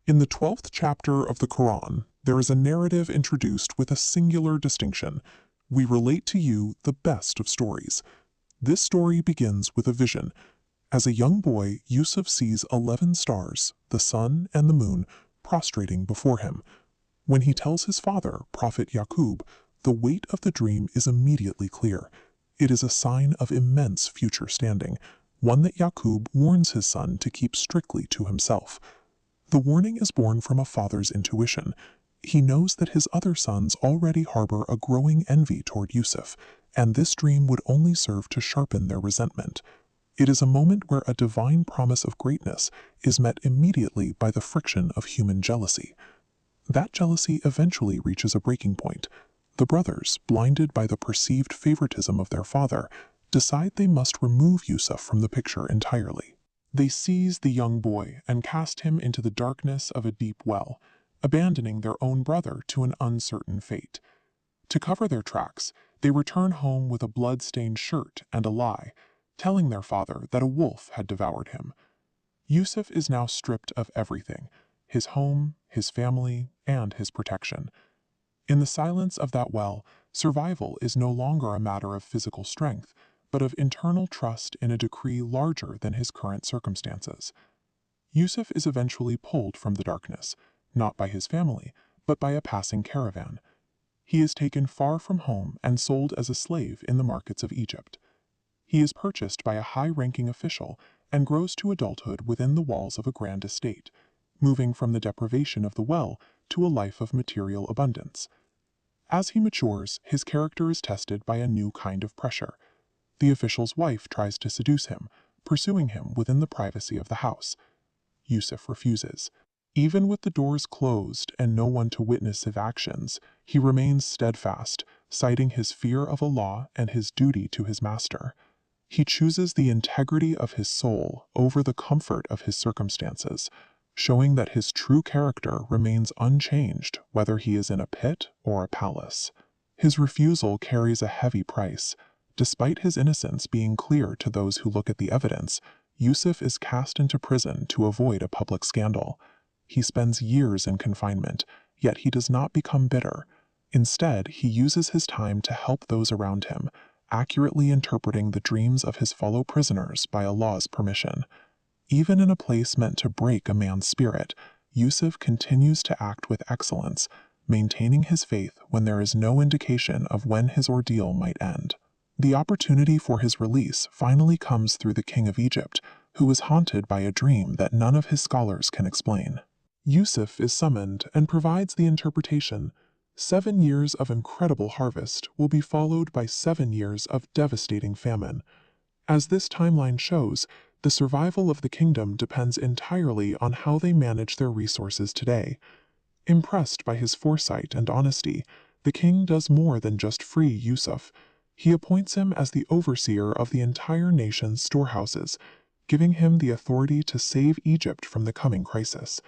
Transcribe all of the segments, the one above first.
In the 12th chapter of the Qur'an, there is a narrative introduced with a singular distinction. We relate to you the best of stories. This story begins with a vision. As a young boy, Yusuf sees 11 stars, the sun and the moon, prostrating before him. When he tells his father, Prophet Yaqub, the weight of the dream is immediately clear. It is a sign of immense future standing, one that Yaqub warns his son to keep strictly to himself. The warning is born from a father's intuition. He knows that his other sons already harbor a growing envy toward Yusuf, and this dream would only serve to sharpen their resentment. It is a moment where a divine promise of greatness is met immediately by the friction of human jealousy. That jealousy eventually reaches a breaking point. The brothers, blinded by the perceived favoritism of their father, decide they must remove Yusuf from the picture entirely. They seize the young boy and cast him into the darkness of a deep well, abandoning their own brother to an uncertain fate. To cover their tracks, they return home with a blood-stained shirt and a lie, telling their father that a wolf had devoured him. Yusuf is now stripped of everything: his home, his family, and his protection. In the silence of that well, survival is no longer a matter of physical strength, but of internal trust in a decree larger than his current circumstances. Yusuf is eventually pulled from the darkness, not by his family, but by a passing caravan. He is taken far from home and sold as a slave in the markets of Egypt. He is purchased by a high-ranking official and grows to adulthood within the walls of a grand estate, moving from the deprivation of the well to a life of material abundance. As he matures, his character is tested by a new kind of pressure. The official's wife tries to seduce him, pursuing him within the privacy of the house. Yusuf refuses. Even with the doors closed and no one to witness his actions, he remains steadfast, citing his fear of Allah and his duty to his master. He chooses the integrity of his soul over the comfort of his circumstances, showing that his true character remains unchanged whether he is in a pit or a palace. His refusal carries a heavy price. Despite his innocence being clear to those who look at the evidence, Yusuf is cast into prison to avoid a public scandal. He spends years in confinement, yet he does not become bitter. Instead, he uses his time to help those around him, accurately interpreting the dreams of his fellow prisoners by Allah's permission. Even in a place meant to break a man's spirit, Yusuf continues to act with excellence, maintaining his faith when there is no indication of when his ordeal might end. The opportunity for his release finally comes through the king of Egypt, who is haunted by a dream that none of his scholars can explain. Yusuf is summoned and provides the interpretation. 7 years of incredible harvest will be followed by 7 years of devastating famine. As this timeline shows, the survival of the kingdom depends entirely on how they manage their resources today. Impressed by his foresight and honesty, the king does more than just free Yusuf. He appoints him as the overseer of the entire nation's storehouses, giving him the authority to save Egypt from the coming crisis.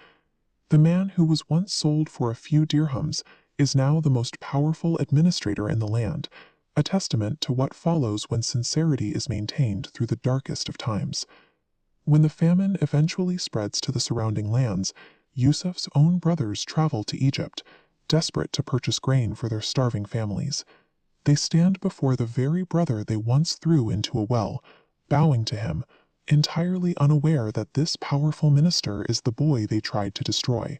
The man who was once sold for a few dirhams is now the most powerful administrator in the land, a testament to what follows when sincerity is maintained through the darkest of times. When the famine eventually spreads to the surrounding lands, Yusuf's own brothers travel to Egypt, desperate to purchase grain for their starving families. They stand before the very brother they once threw into a well, bowing to him, entirely unaware that this powerful minister is the boy they tried to destroy.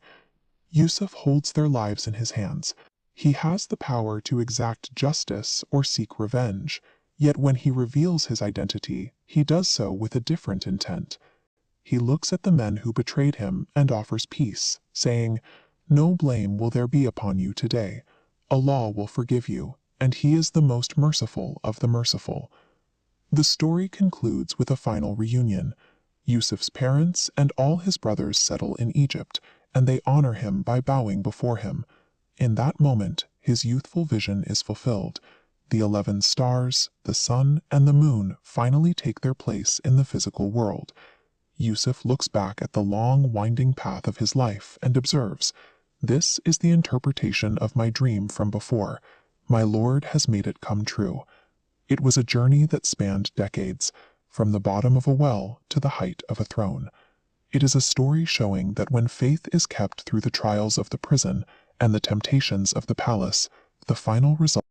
Yusuf holds their lives in his hands. He has the power to exact justice or seek revenge, yet when he reveals his identity, he does so with a different intent. He looks at the men who betrayed him and offers peace, saying, "No blame will there be upon you today. Allah will forgive you, and He is the most merciful of the merciful." The story concludes with a final reunion. Yusuf's parents and all his brothers settle in Egypt, and they honor him by bowing before him. In that moment, his youthful vision is fulfilled. The 11 stars, the sun, and the moon finally take their place in the physical world. Yusuf looks back at the long, winding path of his life and observes, "This is the interpretation of my dream from before. My Lord has made it come true." It was a journey that spanned decades, from the bottom of a well to the height of a throne. It is a story showing that when faith is kept through the trials of the prison and the temptations of the palace, the final result